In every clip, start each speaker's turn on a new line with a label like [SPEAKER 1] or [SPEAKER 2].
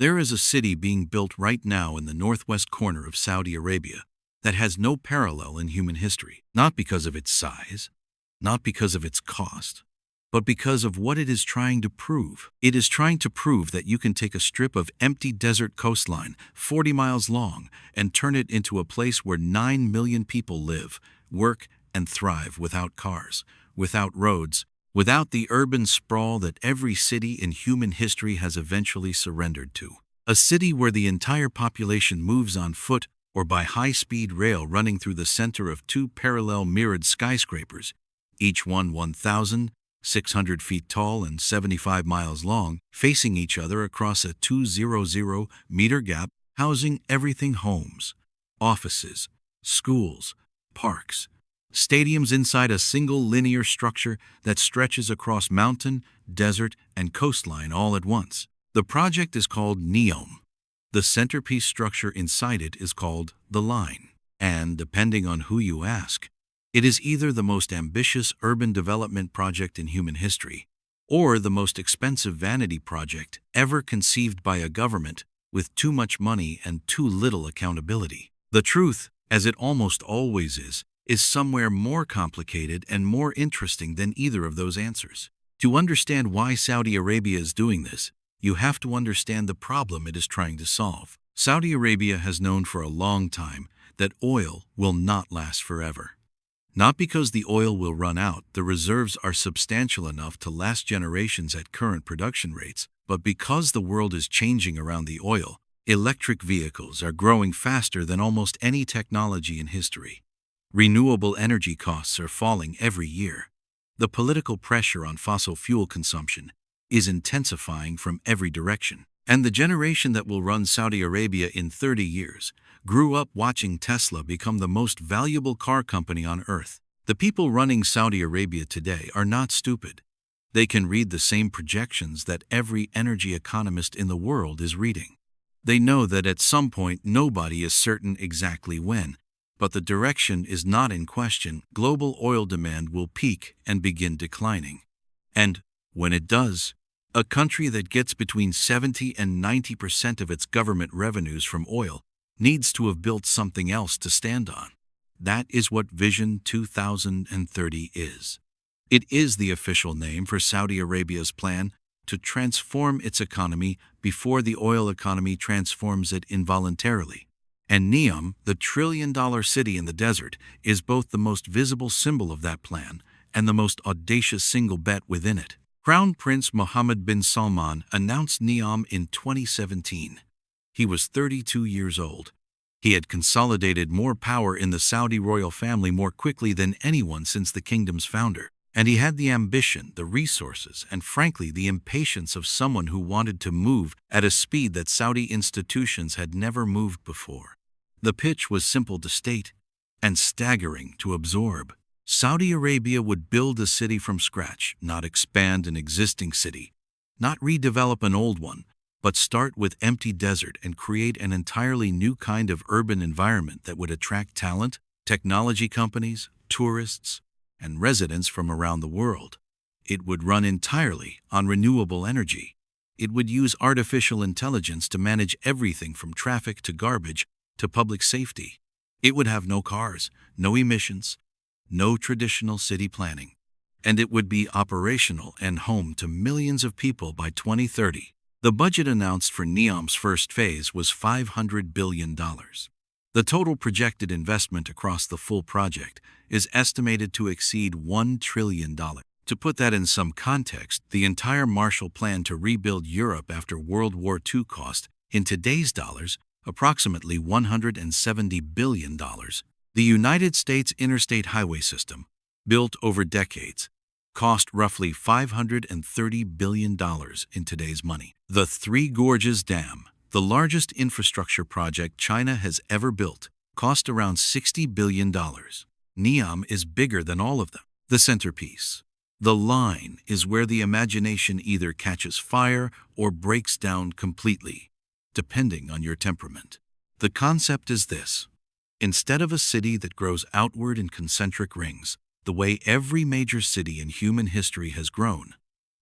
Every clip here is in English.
[SPEAKER 1] There is a city being built right now in the northwest corner of Saudi Arabia that has no parallel in human history, not because of its size, not because of its cost, but because of what it is trying to prove. It is trying to prove that you can take a strip of empty desert coastline, 40 miles long, and turn it into a place where 9 million people live, work, and thrive without cars, without roads, without the urban sprawl that every city in human history has eventually surrendered to. A city where the entire population moves on foot or by high-speed rail running through the center of two parallel mirrored skyscrapers, each one 1,600 feet tall and 75 miles long, facing each other across a 200-meter gap, housing everything: homes, offices, schools, parks, stadiums inside a single linear structure that stretches across mountain, desert, and coastline all at once. The project is called NEOM. The centerpiece structure inside it is called the line. And, depending on who you ask, it is either the most ambitious urban development project in human history, or the most expensive vanity project ever conceived by a government with too much money and too little accountability. The truth, as it almost always is somewhere more complicated and more interesting than either of those answers. To understand why Saudi Arabia is doing this, you have to understand the problem it is trying to solve. Saudi Arabia has known for a long time that oil will not last forever. Not because the oil will run out, the reserves are substantial enough to last generations at current production rates, but because the world is changing around the oil. Electric vehicles are growing faster than almost any technology in history. Renewable energy costs are falling every year. The political pressure on fossil fuel consumption is intensifying from every direction. And the generation that will run Saudi Arabia in 30 years grew up watching Tesla become the most valuable car company on earth. The people running Saudi Arabia today are not stupid. They can read the same projections that every energy economist in the world is reading. They know that at some point nobody is certain exactly when, but the direction is not in question. Global oil demand will peak and begin declining. And when it does, a country that gets between 70 and 90% of its government revenues from oil needs to have built something else to stand on. That is what Vision 2030 is. It is the official name for Saudi Arabia's plan to transform its economy before the oil economy transforms it involuntarily. And NEOM, the trillion-dollar city in the desert, is both the most visible symbol of that plan and the most audacious single bet within it. Crown Prince Mohammed bin Salman announced NEOM in 2017. He was 32 years old. He had consolidated more power in the Saudi royal family more quickly than anyone since the kingdom's founder. And he had the ambition, the resources, and frankly the impatience of someone who wanted to move at a speed that Saudi institutions had never moved before. The pitch was simple to state and staggering to absorb. Saudi Arabia would build a city from scratch, not expand an existing city, not redevelop an old one, but start with empty desert and create an entirely new kind of urban environment that would attract talent, technology companies, tourists, and residents from around the world. It would run entirely on renewable energy. It would use artificial intelligence to manage everything from traffic to garbage to public safety. It would have no cars, no emissions, no traditional city planning. And it would be operational and home to millions of people by 2030. The budget announced for NEOM's first phase was $500 billion. The total projected investment across the full project is estimated to exceed $1 trillion. To put that in some context, the entire Marshall Plan to rebuild Europe after World War II cost, in today's dollars, approximately $170 billion. The United States interstate highway system, built over decades, cost roughly $530 billion in today's money. The Three Gorges Dam, the largest infrastructure project China has ever built, cost around $60 billion. NEOM is bigger than all of them. The centerpiece. The line is where the imagination either catches fire or breaks down completely, depending on your temperament. The concept is this. Instead of a city that grows outward in concentric rings, the way every major city in human history has grown,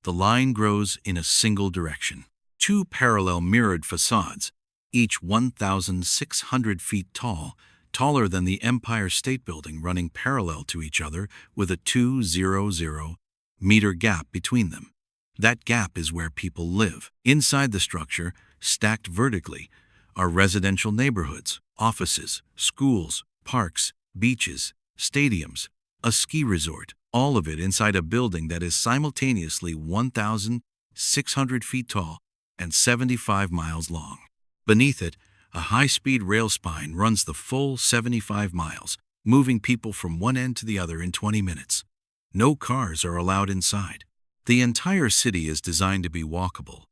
[SPEAKER 1] the line grows in a single direction. Two parallel mirrored facades, each 1,600 feet tall, taller than the Empire State Building, running parallel to each other with a 200-meter gap between them. That gap is where people live. Inside the structure, stacked vertically, are residential neighborhoods, offices, schools, parks, beaches, stadiums, a ski resort, all of it inside a building that is simultaneously 1,600 feet tall and 75 miles long. Beneath it, a high-speed rail spine runs the full 75 miles, moving people from one end to the other in 20 minutes. No cars are allowed inside. The entire city is designed to be walkable.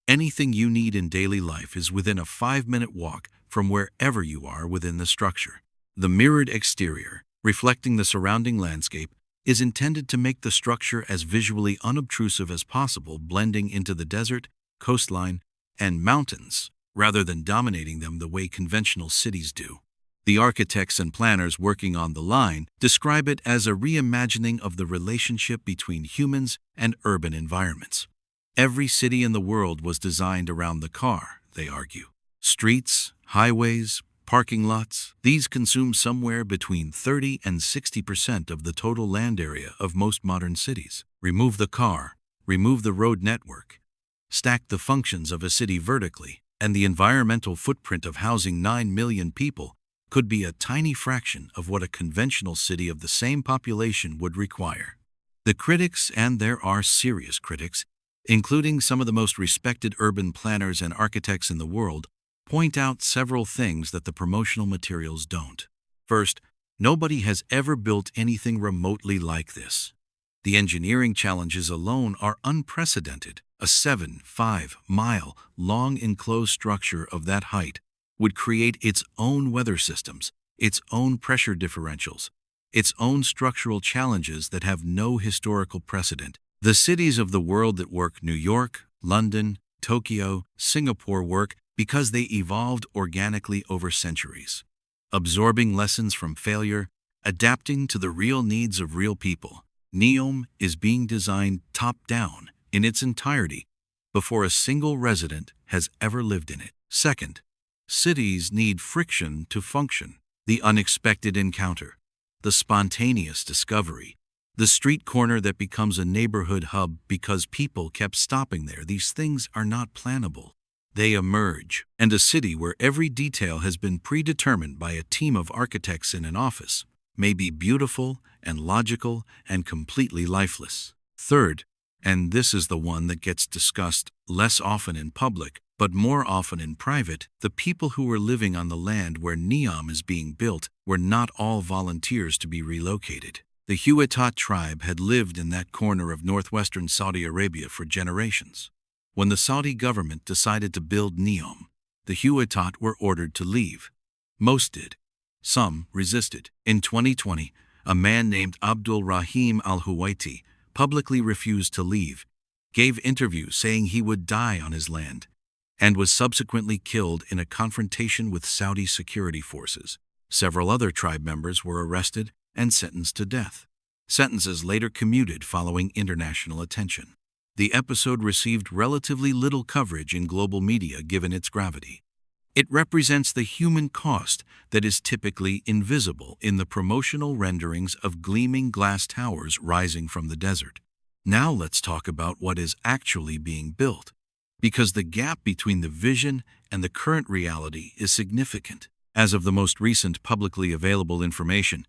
[SPEAKER 1] Anything you need in daily life is within a 5-minute walk from wherever you are within the structure. The mirrored exterior, reflecting the surrounding landscape, is intended to make the structure as visually unobtrusive as possible, blending into the desert, coastline, and mountains, rather than dominating them the way conventional cities do. The architects and planners working on the line describe it as a reimagining of the relationship between humans and urban environments. Every city in the world was designed around the car, they argue. Streets, highways, parking lots, these consume somewhere between 30 and 60% of the total land area of most modern cities. Remove the car, remove the road network, stack the functions of a city vertically, and the environmental footprint of housing 9 million people could be a tiny fraction of what a conventional city of the same population would require. The critics, and there are serious critics, including some of the most respected urban planners and architects in the world, point out several things that the promotional materials don't. First, nobody has ever built anything remotely like this. The engineering challenges alone are unprecedented. A 7.5-mile-long enclosed structure of that height would create its own weather systems, its own pressure differentials, its own structural challenges that have no historical precedent. The cities of the world that work, New York, London, Tokyo, Singapore, work because they evolved organically over centuries, absorbing lessons from failure, adapting to the real needs of real people. NEOM is being designed top-down in its entirety before a single resident has ever lived in it. Second, cities need friction to function. The unexpected encounter, the spontaneous discovery, the street corner that becomes a neighborhood hub because people kept stopping there. These things are not plannable. They emerge. And a city where every detail has been predetermined by a team of architects in an office may be beautiful and logical and completely lifeless. Third, and this is the one that gets discussed less often in public, but more often in private, the people who were living on the land where NEOM is being built were not all volunteers to be relocated. The Huwaitat tribe had lived in that corner of northwestern Saudi Arabia for generations. When the Saudi government decided to build NEOM, the Huwaitat were ordered to leave. Most did. Some resisted. In 2020, a man named Abdul Rahim al-Huwaiti publicly refused to leave, gave interviews saying he would die on his land, and was subsequently killed in a confrontation with Saudi security forces. Several other tribe members were arrested and sentenced to death. Sentences later commuted following international attention. The episode received relatively little coverage in global media given its gravity. It represents the human cost that is typically invisible in the promotional renderings of gleaming glass towers rising from the desert. Now let's talk about what is actually being built, because the gap between the vision and the current reality is significant. As of the most recent publicly available information,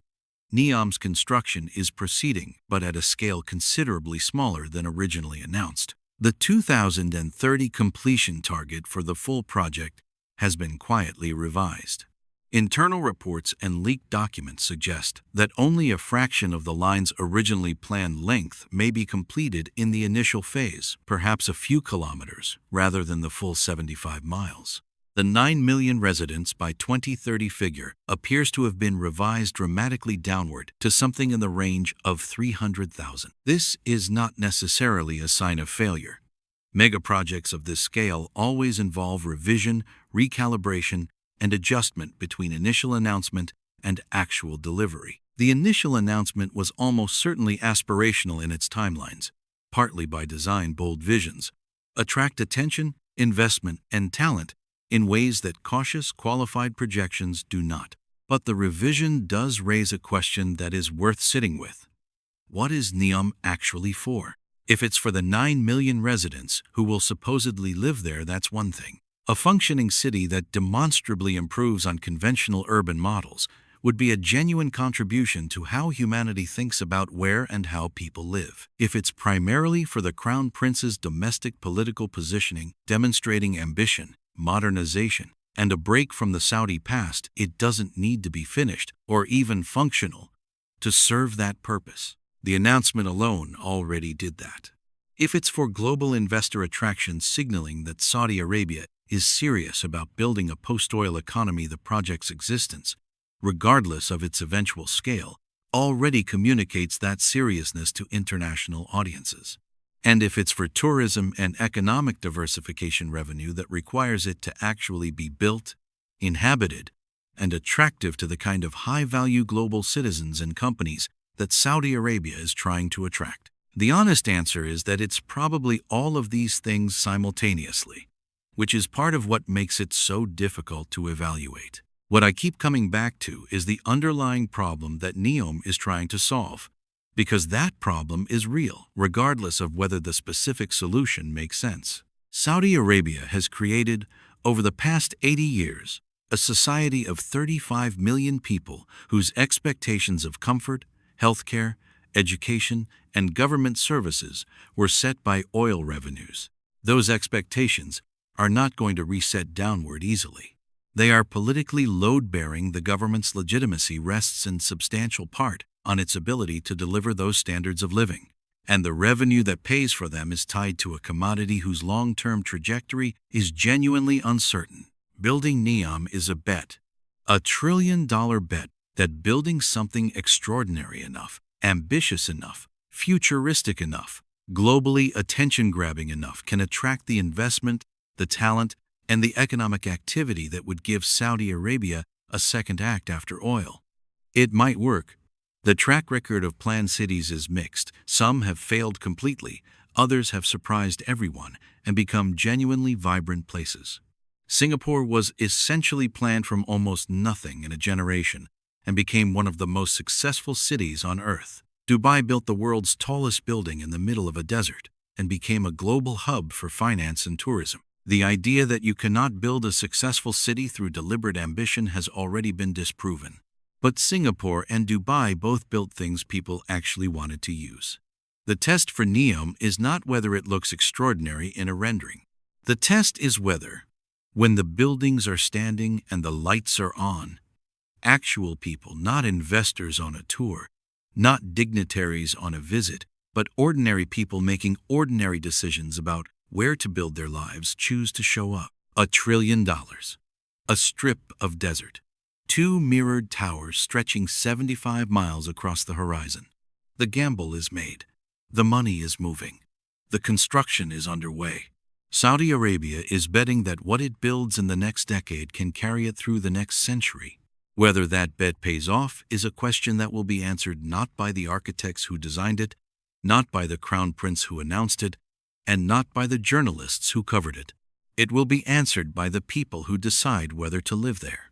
[SPEAKER 1] NEOM's construction is proceeding, but at a scale considerably smaller than originally announced. The 2030 completion target for the full project has been quietly revised. Internal reports and leaked documents suggest that only a fraction of the line's originally planned length may be completed in the initial phase, perhaps a few kilometers, rather than the full 75 miles. The 9 million residents by 2030 figure appears to have been revised dramatically downward to something in the range of 300,000. This is not necessarily a sign of failure. Megaprojects of this scale always involve revision, recalibration, and adjustment between initial announcement and actual delivery. The initial announcement was almost certainly aspirational in its timelines, partly by design. Bold visions attract attention investment, and talent in ways that cautious, qualified projections do not. But the revision does raise a question that is worth sitting with. What is NEOM actually for? If it's for the 9 million residents who will supposedly live there, that's one thing. A functioning city that demonstrably improves on conventional urban models would be a genuine contribution to how humanity thinks about where and how people live. If it's primarily for the Crown Prince's domestic political positioning, demonstrating ambition, modernization, and a break from the Saudi past, it doesn't need to be finished or even functional to serve that purpose. The announcement alone already did that. If it's for global investor attraction signaling that Saudi Arabia is serious about building a post-oil economy, the project's existence, regardless of its eventual scale, already communicates that seriousness to international audiences. And if it's for tourism and economic diversification revenue that requires it to actually be built, inhabited, and attractive to the kind of high-value global citizens and companies that Saudi Arabia is trying to attract, the honest answer is that it's probably all of these things simultaneously, which is part of what makes it so difficult to evaluate. What I keep coming back to is the underlying problem that NEOM is trying to solve, because that problem is real, regardless of whether the specific solution makes sense. Saudi Arabia has created, over the past 80 years, a society of 35 million people whose expectations of comfort, healthcare, education, and government services were set by oil revenues. Those expectations are not going to reset downward easily. They are politically load-bearing. The government's legitimacy rests in substantial part on its ability to deliver those standards of living, and the revenue that pays for them is tied to a commodity whose long-term trajectory is genuinely uncertain. Building NEOM is a bet, a $1 trillion bet that building something extraordinary enough, ambitious enough, futuristic enough, globally attention-grabbing enough can attract the investment, the talent, and the economic activity that would give Saudi Arabia a second act after oil. It might work. The track record of planned cities is mixed. Some have failed completely, others have surprised everyone and become genuinely vibrant places. Singapore was essentially planned from almost nothing in a generation and became one of the most successful cities on Earth. Dubai built the world's tallest building in the middle of a desert and became a global hub for finance and tourism. The idea that you cannot build a successful city through deliberate ambition has already been disproven. But Singapore and Dubai both built things people actually wanted to use. The test for NEOM is not whether it looks extraordinary in a rendering. The test is whether, when the buildings are standing and the lights are on, actual people, not investors on a tour, not dignitaries on a visit, but ordinary people making ordinary decisions about where to build their lives, choose to show up. $1 trillion. A strip of desert. 2 mirrored towers stretching 75 miles across the horizon. The gamble is made. The money is moving. The construction is underway. Saudi Arabia is betting that what it builds in the next decade can carry it through the next century. Whether that bet pays off is a question that will be answered not by the architects who designed it, not by the Crown Prince who announced it, and not by the journalists who covered it. It will be answered by the people who decide whether to live there.